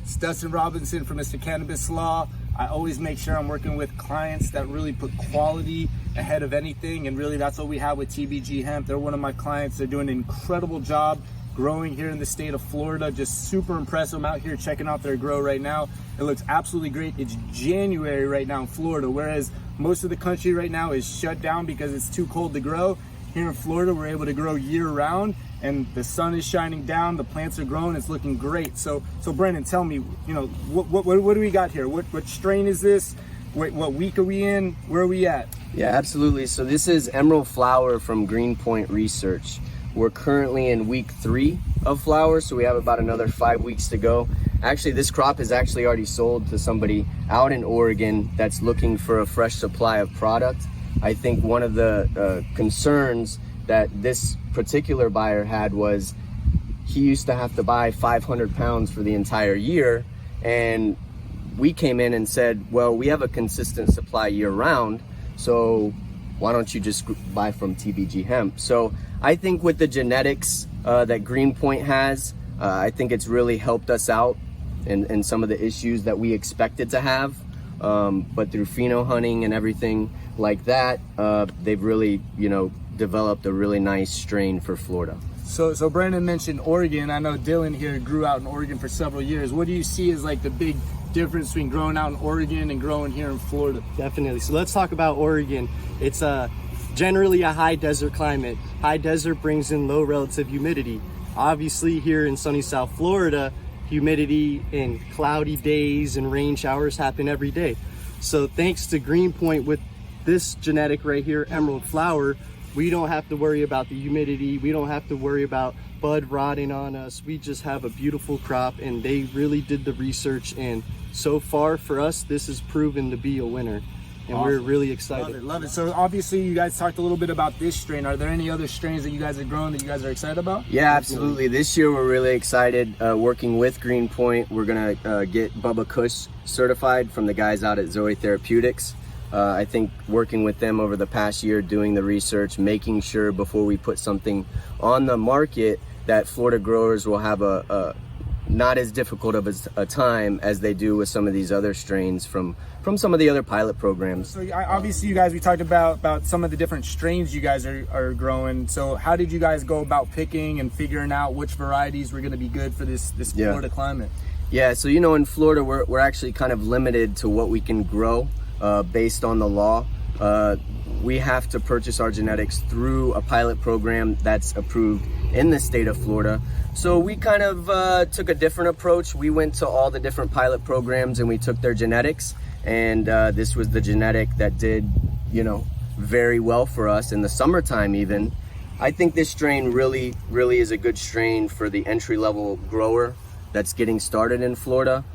It's Dustin Robinson from Mr. Cannabis Law. I always make sure I'm working with clients that really put quality ahead of anything, and really that's what we have with TBG Hemp. They're one of my clients. They're doing an incredible job growing here in the state of Florida. Just super impressive. I'm out here checking out their grow right now. It looks absolutely great. It's January right now in Florida, whereas most of the country right now is shut down because it's too cold to grow. Here in Florida, we're able to grow year round, and the sun is shining down, the plants are growing, it's looking great. So Brandon, tell me, what do we got here? What strain is this? What week are we in? Where are we at? Yeah, absolutely. So this is Emerald Flower from Greenpoint Research. We're currently in week 3 of flower, so we have about another 5 weeks to go. Actually, this crop is actually already sold to somebody out in Oregon that's looking for a fresh supply of product. I think one of the concerns that this particular buyer had was he used to have to buy 500 pounds for the entire year, and we came in and said, well, we have a consistent supply year round, so why don't you just buy from TBG Hemp? So I think with the genetics that Greenpoint has, I think it's really helped us out in some of the issues that we expected to have. But through pheno hunting and everything like that, they've really, developed a really nice strain for Florida. So Brandon mentioned Oregon. I know Dylan here grew out in Oregon for several years. What do you see as like the big difference between growing out in Oregon and growing here in Florida? Definitely. So let's talk about Oregon. It's generally a high desert climate. High desert brings in low relative humidity. Obviously here in sunny South Florida, humidity and cloudy days and rain showers happen every day. So thanks to Greenpoint with this genetic right here, Emerald Flower, we don't have to worry about the humidity. We don't have to worry about bud rotting on us. We just have a beautiful crop, and they really did the research, and so far for us, this has proven to be a winner. And awesome. We're really excited. Love it. So obviously you guys talked a little bit about this strain. Are there any other strains that you guys are growing that you guys are excited about? Yeah, absolutely. This year we're really excited working with Greenpoint. We're gonna get Bubba Kush certified from the guys out at Zoe Therapeutics. I think working with them over the past year, doing the research, making sure before we put something on the market that Florida growers will have a not as difficult of a time as they do with some of these other strains from some of the other pilot programs. So obviously we talked about some of the different strains you guys are growing. So how did you guys go about picking and figuring out which varieties were going to be good for this Florida climate? Yeah, so in Florida we're actually kind of limited to what we can grow based on the law. We have to purchase our genetics through a pilot program that's approved in the state of Florida. So we kind of took a different approach. We went to all the different pilot programs and we took their genetics, and this was the genetic that did, very well for us in the summertime even. I think this strain really is a good strain for the entry-level grower that's getting started in Florida.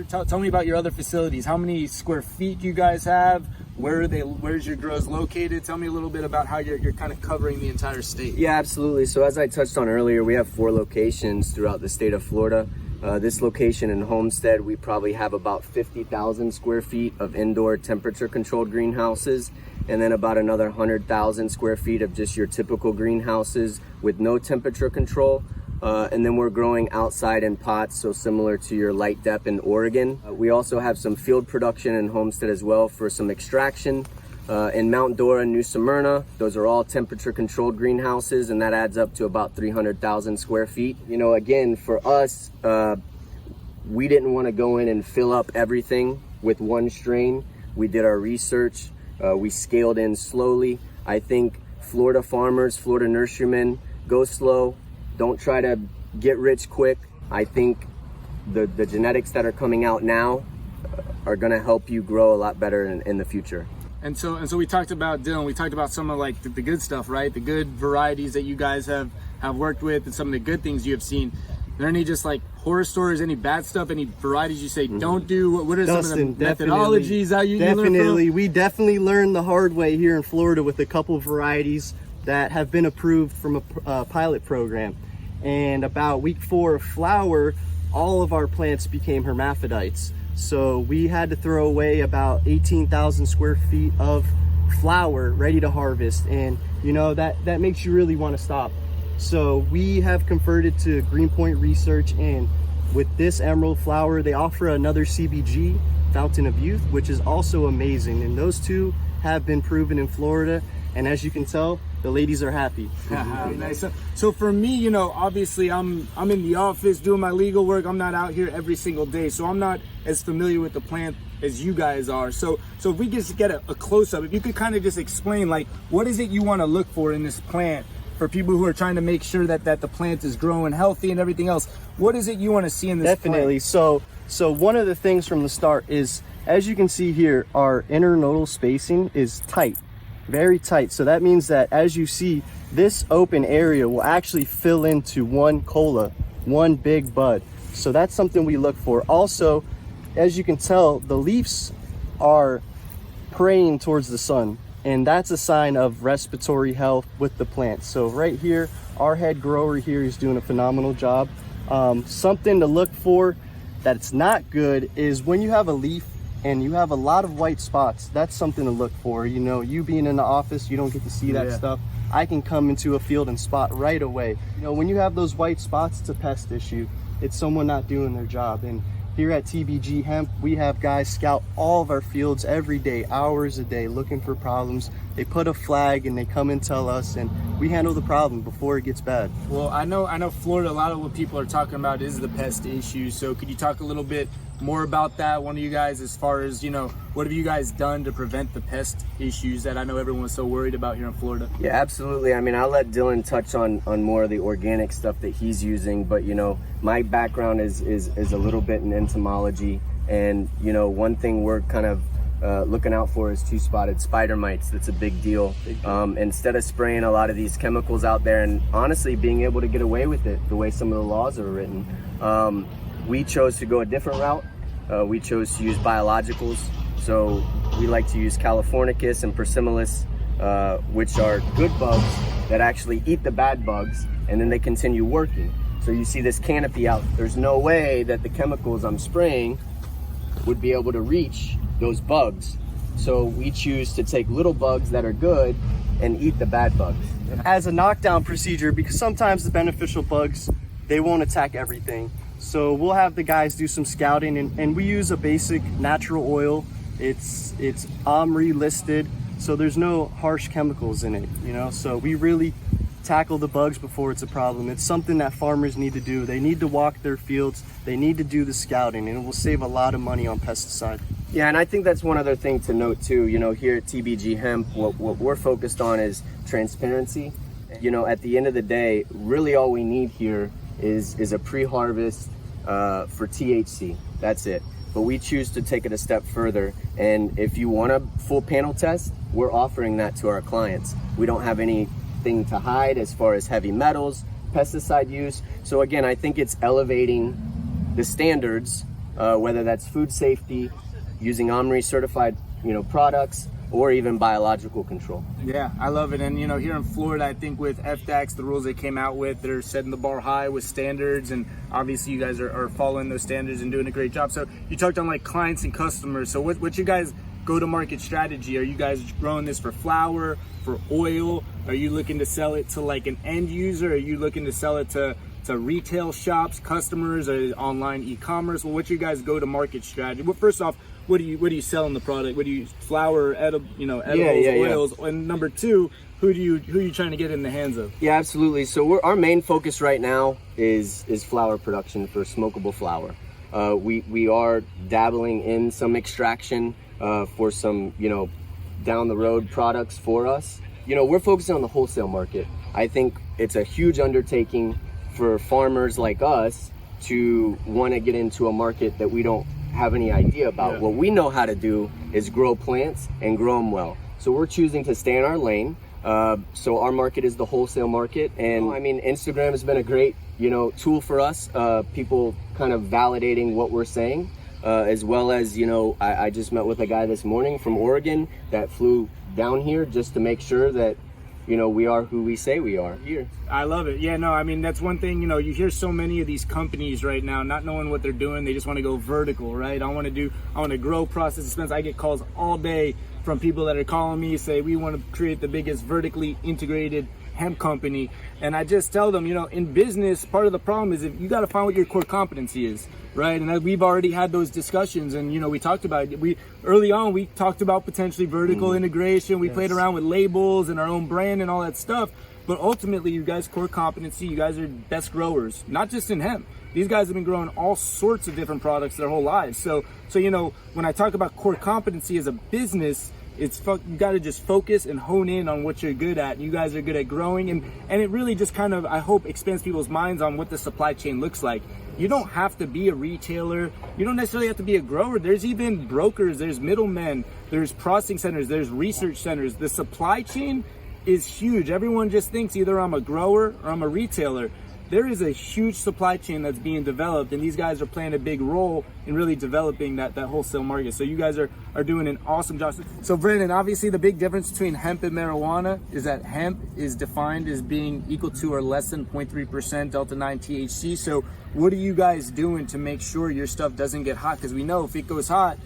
Tell me about your other facilities. How many square feet do you guys have? Where's your grows located? Tell me a little bit about how you're kind of covering the entire state. Yeah, absolutely. So as I touched on earlier, we have 4 locations throughout the state of Florida. This location in Homestead, we probably have about 50,000 square feet of indoor temperature controlled greenhouses, and then about another 100,000 square feet of just your typical greenhouses with no temperature control. And then we're growing outside in pots, so similar to your light dep in Oregon. We also have some field production in Homestead as well for some extraction. In Mount Dora and New Smyrna, those are all temperature controlled greenhouses, and that adds up to about 300,000 square feet. Again, for us, we didn't want to go in and fill up everything with one strain. We did our research, we scaled in slowly. I think Florida farmers, Florida nurserymen, go slow. Don't try to get rich quick. I think the genetics that are coming out now are gonna help you grow a lot better in the future. And so we talked about, Dylan, we talked about some of like the good stuff, right? The good varieties that you guys have worked with and some of the good things you have seen. Are there any just like horror stories, any bad stuff, any varieties you say don't do? What are Dustin, some of the methodologies that you learned from? We definitely learned the hard way here in Florida with a couple varieties that have been approved from a pilot program. And about week 4 of flower, all of our plants became hermaphrodites. So we had to throw away about 18,000 square feet of flower ready to harvest. And that makes you really want to stop. So we have converted to Greenpoint Research, and with this emerald flower, they offer another CBG, Fountain of Youth, which is also amazing. And those two have been proven in Florida. And as you can tell, the ladies are happy. Nice. So for me, you know, obviously I'm in the office doing my legal work. I'm not out here every single day, so I'm not as familiar with the plant as you guys are. So if we just get a close-up, if you could kind of just explain, like, what is it you want to look for in this plant for people who are trying to make sure that the plant is growing healthy and everything else? What is it you want to see in this Definitely. plant? So one of the things from the start is, as you can see here, our internodal spacing is tight, very tight. So that means that as you see, this open area will actually fill into one cola, one big bud. So that's something we look for. Also, as you can tell, the leaves are praying towards the sun, and that's a sign of respiratory health with the plant. So right here, our head grower here is doing a phenomenal job. Something to look for that's not good is when you have a leaf and you have a lot of white spots. That's something to look for. You know, you being in the office, you don't get to see that stuff. I can come into a field and spot right away. You know, when you have those white spots, it's a pest issue. It's someone not doing their job. And here at TBG Hemp, we have guys scout all of our fields every day, hours a day, looking for problems. They put a flag and they come and tell us, and we handle the problem before it gets bad. Well, I know Florida, a lot of what people are talking about is the pest issue. So could you talk a little bit more about that, one of you guys, as far as, you know, what have you guys done to prevent the pest issues that I know everyone's so worried about here in Florida? Yeah, absolutely. I mean, I'll let Dylan touch on more of the organic stuff that he's using, but you know, my background is a little bit in entomology, and you know, one thing we're kind of looking out for is two-spotted spider mites. That's a big deal. Instead of spraying a lot of these chemicals out there and honestly being able to get away with it the way some of the laws are written, we chose to go a different route. We chose to use biologicals. So we like to use Californicus and Persimolis, which are good bugs that actually eat the bad bugs, and then they continue working. So you see this canopy out. There's no way that the chemicals I'm spraying would be able to reach those bugs. So we choose to take little bugs that are good and eat the bad bugs. As a knockdown procedure, because sometimes the beneficial bugs, they won't attack everything. So we'll have the guys do some scouting, and we use a basic natural oil. It's OMRI listed, so there's no harsh chemicals in it, you know? So we really tackle the bugs before it's a problem. It's something that farmers need to do. They need to walk their fields, they need to do the scouting, and it will save a lot of money on pesticide. Yeah, and I think that's one other thing to note too. You know, here at TBG Hemp, what we're focused on is transparency. You know, at the end of the day, really all we need here is a pre-harvest for THC. That's it. But we choose to take it a step further, and if you want a full panel test, we're offering that to our clients. We don't have anything to hide as far as heavy metals, pesticide use. So again, I think it's elevating the standards, whether that's food safety, using OMRI certified, you know, products, or even biological control. Yeah, I love it. And you know, here in Florida, I think with FDAX, the rules they came out with, they're setting the bar high with standards, and obviously you guys are following those standards and doing a great job. So you talked on like clients and customers. So what's your guys go-to-market strategy? Are you guys growing this for flower, for oil? Are you looking to sell it to like an end user? Are you looking to sell it to retail shops, customers, or online e-commerce? Well, what's your guys go-to-market strategy? Well, first off, what do you sell in the product? What do you flour, edibles, oils? Yeah. And number two, who are you trying to get in the hands of? Yeah, absolutely. So our main focus right now is flower production for smokable flower. We are dabbling in some extraction for some, you know, down the road products for us. You know, we're focusing on the wholesale market. I think it's a huge undertaking for farmers like us to want to get into a market that we don't have any idea about. Yeah. What we know how to do is grow plants and grow them well. So we're choosing to stay in our lane. So our market is the wholesale market, and I mean, Instagram has been a great, you know, tool for us. People kind of validating what we're saying, as well as, you know, I just met with a guy this morning from Oregon that flew down here just to make sure that, you know, we are who we say we are here. I love it. Yeah, no, I mean, that's one thing, you know, you hear so many of these companies right now not knowing what they're doing. They just want to go vertical, right? I want to grow, process, dispense. I get calls all day from people that are calling me, say we want to create the biggest vertically integrated hemp company. And I just tell them, in business, part of the problem is if you got to find what your core competency is, right? And we've already had those discussions, and we talked about it. Early on we talked about potentially vertical integration. We played around with labels and our own brand and all that stuff. But ultimately, you guys' core competency, you guys are best growers, not just in hemp. These guys have been growing all sorts of different products their whole lives. So when I talk about core competency as a business, you got to just focus and hone in on what you're good at. You guys are good at growing, and it really just kind of, I hope, expands people's minds on what the supply chain looks like. You don't have to be a retailer. You don't necessarily have to be a grower. There's even brokers, there's middlemen, there's processing centers, there's research centers. The supply chain is huge. Everyone just thinks either I'm a grower or I'm a retailer. There is a huge supply chain that's being developed, and these guys are playing a big role in really developing that wholesale market. So you guys are doing an awesome job. So Brandon, obviously the big difference between hemp and marijuana is that hemp is defined as being equal to or less than 0.3% Delta-9 THC. So what are you guys doing to make sure your stuff doesn't get hot? Because we know if it goes hot,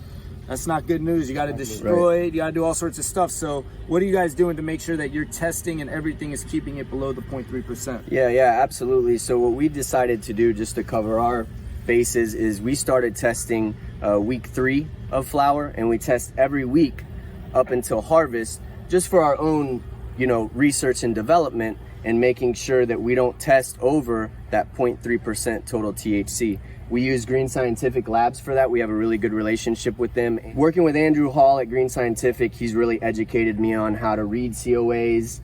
that's not good news. You got to destroy it. You got to do all sorts of stuff. So what are you guys doing to make sure that your testing and everything is keeping it below the 0.3%? Yeah, absolutely. So what we decided to do, just to cover our bases, is we started testing week 3 of flower, and we test every week up until harvest, just for our own, research and development, and making sure that we don't test over that 0.3% total THC. We use Green Scientific Labs for that. We have a really good relationship with them. Working with Andrew Hall at Green Scientific, he's really educated me on how to read COAs.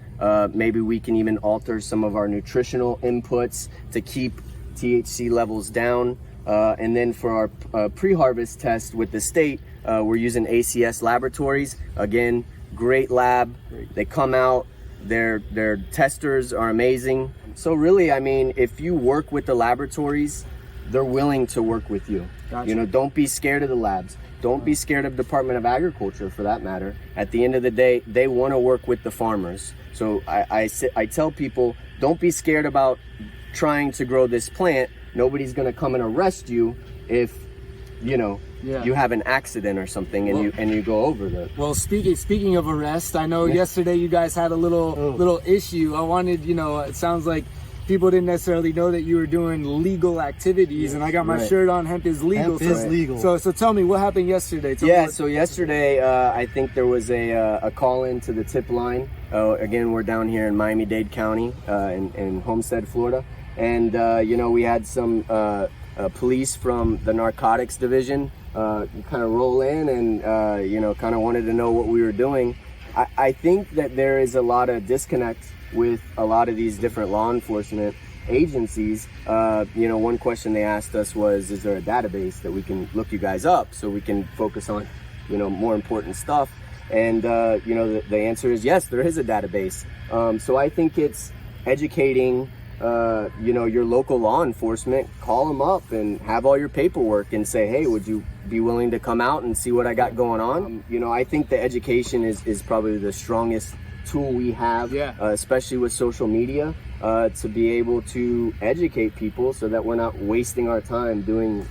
Maybe we can even alter some of our nutritional inputs to keep THC levels down. And then for our pre-harvest test with the state, we're using ACS Laboratories. Again, great lab. They come out, their testers are amazing. So really, if you work with the laboratories, they're willing to work with you. Gotcha. Don't be scared of the labs. Don't be scared of Department of Agriculture, for that matter. At the end of the day, they want to work with the farmers. So I tell people, don't be scared about trying to grow this plant. Nobody's going to come and arrest you if you have an accident or something and you go over the. Well, speaking of arrest, I know yesterday you guys had a little issue. I wanted, it sounds like people didn't necessarily know that you were doing legal activities, and I got my shirt on. Hemp is legal. Hemp is legal. So tell me what happened yesterday. So yesterday I think there was a call in to the tip line. Again, we're down here in Miami-Dade County in Homestead, Florida, and we had some police from the narcotics division kind of roll in and kind of wanted to know what we were doing. I think that there is a lot of disconnect with a lot of these different law enforcement agencies. One question they asked us was, is there a database that we can look you guys up so we can focus on, more important stuff? And, the answer is yes, there is a database. So I think it's educating, your local law enforcement. Call them up and have all your paperwork and say, hey, would you be willing to come out and see what I got going on? I think the education is probably the strongest tool we have, especially with social media, to be able to educate people so that we're not wasting our time doing,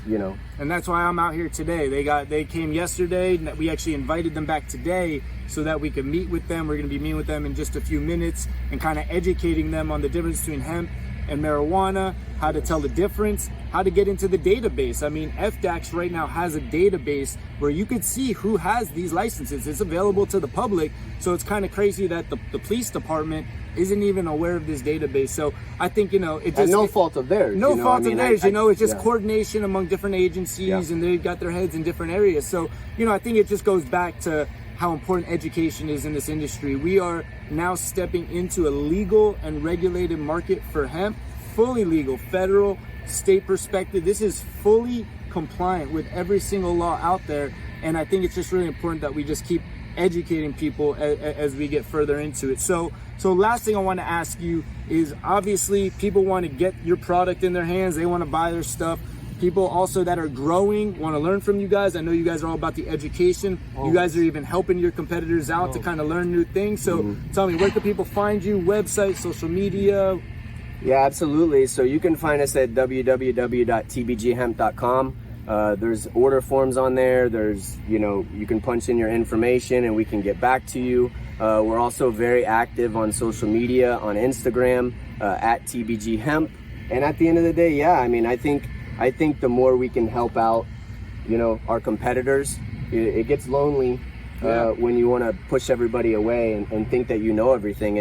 And that's why I'm out here today. They came yesterday, and we actually invited them back today so that we could meet with them. We're going to be meeting with them in just a few minutes and kind of educating them on the difference between hemp and marijuana, how to tell the difference, how to get into the database. FDAX right now has a database where you could see who has these licenses. It's available to the public. So it's kind of crazy that the police department isn't even aware of this database. So I think, it's just no fault of theirs. No fault of theirs. It's just coordination among different agencies, and they've got their heads in different areas. So, I think it just goes back to how important education is in this industry. We are now stepping into a legal and regulated market for hemp, fully legal, federal, state perspective. This is fully compliant with every single law out there. And I think it's just really important that we just keep educating people as we get further into it. So last thing I want to ask you is, obviously people want to get your product in their hands. They want to buy their stuff. People also that are growing want to learn from you guys. I know you guys are all about the education. You guys are even helping your competitors out to kind of learn new things. So tell me, where can people find you? Website, social media? Yeah, absolutely. So you can find us at www.tbghemp.com. There's order forms on there. There's, you can punch in your information and we can get back to you. We're also very active on social media, on Instagram, at TBG Hemp. And at the end of the day, yeah, I mean, I think the more we can help out, you know, our competitors, it gets lonely when you want to push everybody away and think that you know everything.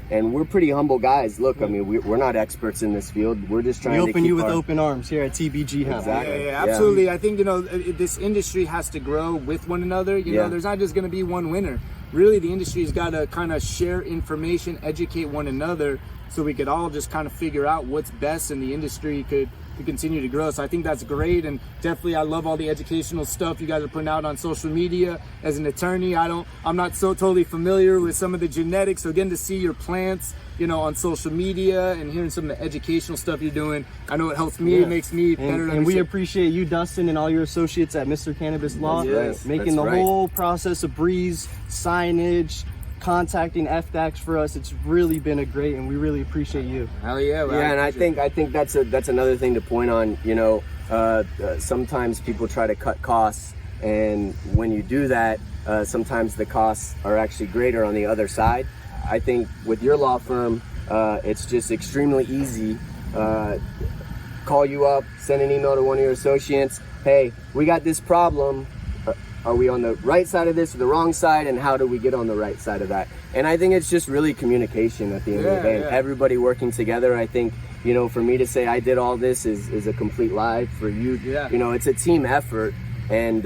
And we're pretty humble guys. Look, I mean, we're not experts in this field. We're just trying to open you with open arms here at TBG Hemp. Exactly. Yeah, absolutely. I think, you know, this industry has to grow with one another. You know, there's not just going to be one winner. Really, the industry's got to kind of share information, educate one another, so we could all just kind of figure out what's best, and the industry could continue to grow. So I think that's great, and definitely I love all the educational stuff you guys are putting out on social media. As an attorney, I'm not so totally familiar with some of the genetics, so getting to see your plants, you know, on social media and hearing some of the educational stuff you're doing, I know it helps me. It makes me better. And we appreciate you, Dustin, and all your associates at Mr. Cannabis Law, making the whole process a breeze, signage, contacting FDACs for us. It's really been a great, and we really appreciate you. Hell yeah. Yeah, and I think that's another thing to point on. You know, sometimes people try to cut costs, and when you do that, sometimes the costs are actually greater on the other side. I think with your law firm, it's just extremely easy. Call you up, send an email to one of your associates. Hey, we got this problem. Are we on the right side of this or the wrong side? And how do we get on the right side of that? And I think it's just really communication at the end of the day. And everybody working together. I think, you know, for me to say I did all this is a complete lie. For you, you know, it's a team effort. And,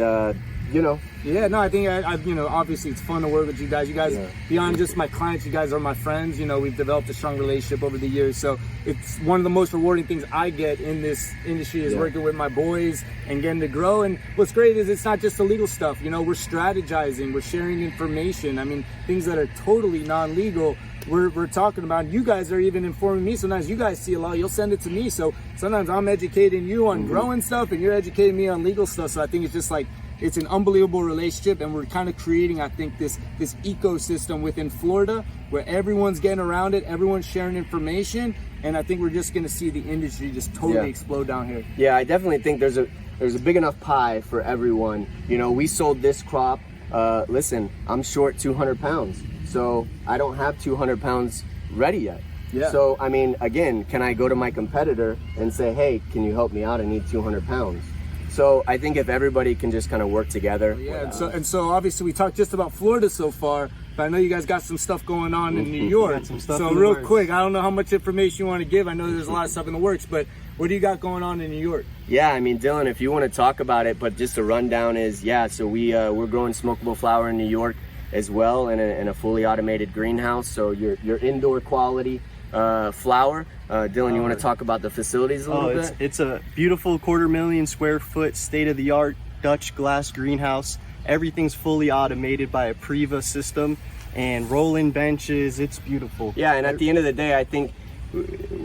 you know. Yeah, no, I think, you know, obviously it's fun to work with you guys. You guys, beyond just my clients, you guys are my friends. You know, we've developed a strong relationship over the years. So it's one of the most rewarding things I get in this industry is working with my boys and getting to grow. And what's great is it's not just the legal stuff. You know, we're strategizing, we're sharing information. I mean, things that are totally non-legal, we're talking about. You guys are even informing me. Sometimes you guys see a law, you'll send it to me. So sometimes I'm educating you on growing stuff and you're educating me on legal stuff. So I think it's just like, it's an unbelievable relationship, and we're kind of creating, I think, this ecosystem within Florida where everyone's getting around it, everyone's sharing information, and I think we're just going to see the industry just totally explode down here. Yeah, I definitely think there's a big enough pie for everyone. You know, we sold this crop. Listen, I'm short 200 pounds, so I don't have 200 pounds ready yet. Yeah. So, I mean, again, can I go to my competitor and say, hey, can you help me out? I need 200 pounds. So I think if everybody can just kind of work together. Yeah, and so obviously we talked just about Florida so far, but I know you guys got some stuff going on in New York. So real quick, I don't know how much information you want to give. I know there's a lot of stuff in the works, but what do you got going on in New York? Yeah, I mean, Dylan, if you want to talk about it, but just a rundown is, so we're growing smokable flower in New York as well in a fully automated greenhouse. So your indoor quality flower. Dylan, you want to talk about the facilities a little bit? It's a beautiful 250,000 square foot state-of-the-art Dutch glass greenhouse. Everything's fully automated by a Priva system and rolling benches. It's beautiful. Yeah, and at the end of the day, I think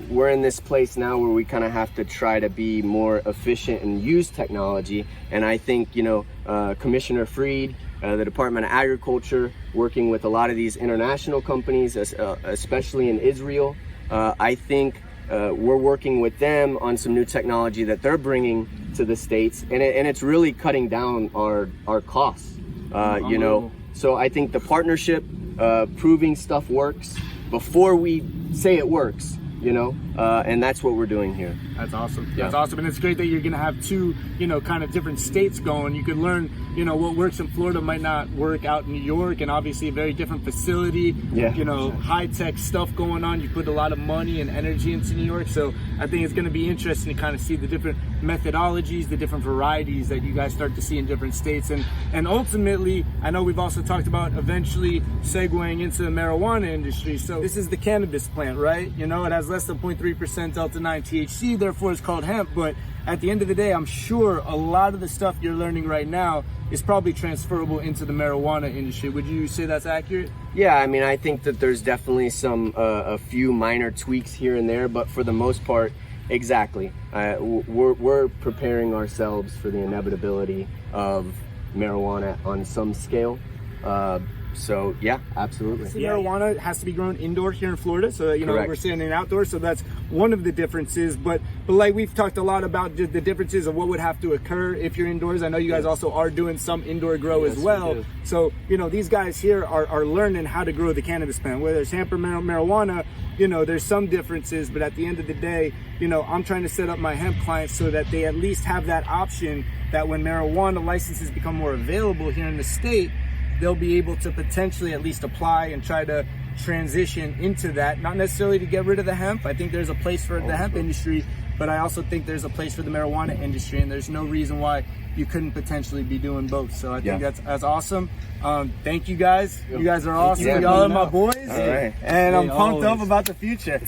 we're in this place now where we kind of have to try to be more efficient and use technology. And I think, you know, Commissioner Freed, the Department of Agriculture, working with a lot of these international companies, especially in Israel, I think we're working with them on some new technology that they're bringing to the States, and it's really cutting down our costs, you know. So I think the partnership, proving stuff works before we say it works, you know, and that's what we're doing here. That's awesome. Yeah. That's awesome. And it's great that you're going to have two, you know, kind of different states going. You could learn, you know, what works in Florida might not work out in New York, and obviously a very different facility, you know, high-tech stuff going on. You put a lot of money and energy into New York. So I think it's going to be interesting to kind of see the different methodologies, the different varieties that you guys start to see in different states. And ultimately, I know we've also talked about eventually segueing into the marijuana industry. So this is the cannabis plant, right? You know, it has less than 0.3% Delta-9 THC, therefore it's called hemp. But at the end of the day, I'm sure a lot of the stuff you're learning right now is probably transferable into the marijuana industry. Would you say that's accurate? Yeah, I mean, I think that there's definitely some a few minor tweaks here and there, but for the most part, exactly. We're preparing ourselves for the inevitability of marijuana on some scale. So yeah, absolutely. Marijuana has to be grown indoor here in Florida, so you know Correct. we're standing outdoors, so that's one of the differences. But like we've talked a lot about the differences of what would have to occur if you're indoors. I know you guys also are doing some indoor grow as well. So you know these guys here are learning how to grow the cannabis plant, whether it's hemp or marijuana. You know, there's some differences, but at the end of the day, you know, I'm trying to set up my hemp clients so that they at least have that option that when marijuana licenses become more available here in the state, they'll be able to potentially at least apply and try to transition into that. Not necessarily to get rid of the hemp. I think there's a place for the hemp industry, but I also think there's a place for the marijuana industry, and there's no reason why you couldn't potentially be doing both. So I think that's awesome. Thank you guys. You guys are awesome. Y'all are my boys. All right. And I'm pumped up about the future.